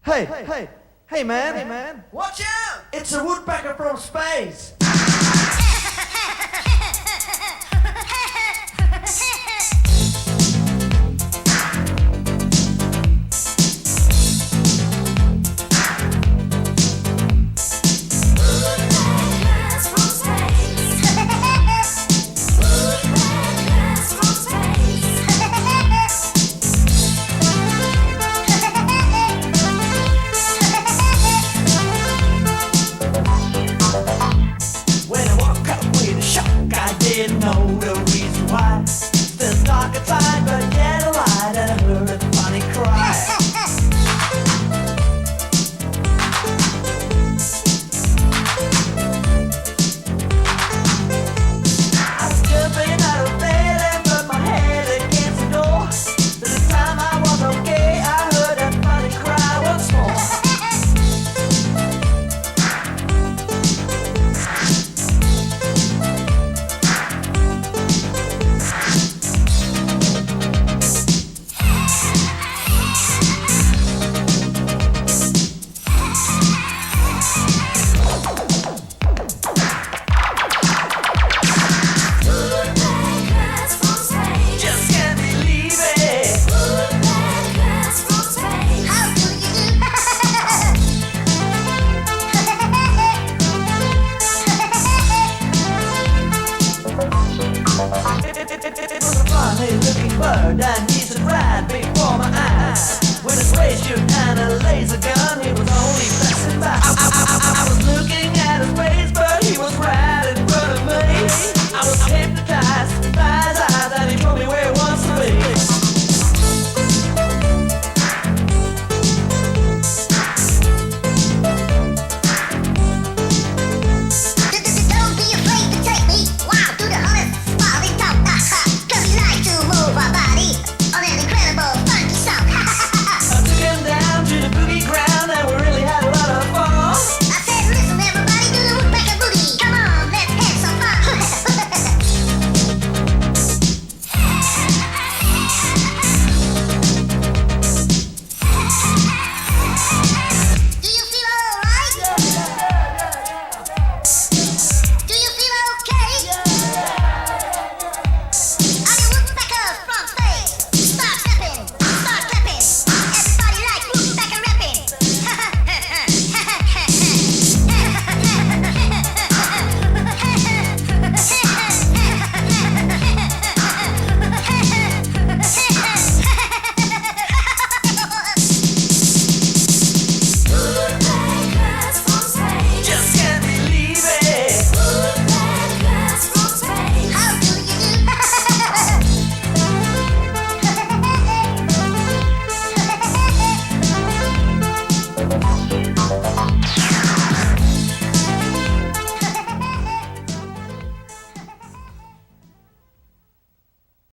Hey man, watch out! It's a woodpecker from space. Didn't know the reason why. Still dark inside, but yet a light, and I heard a funny cry. I was jumping out of bed and put my head against the door. By the time I was okay, I heard that funny cry once more. It was a funny looking bird and he stood right before my eyes with a gray shirt and a laser gun.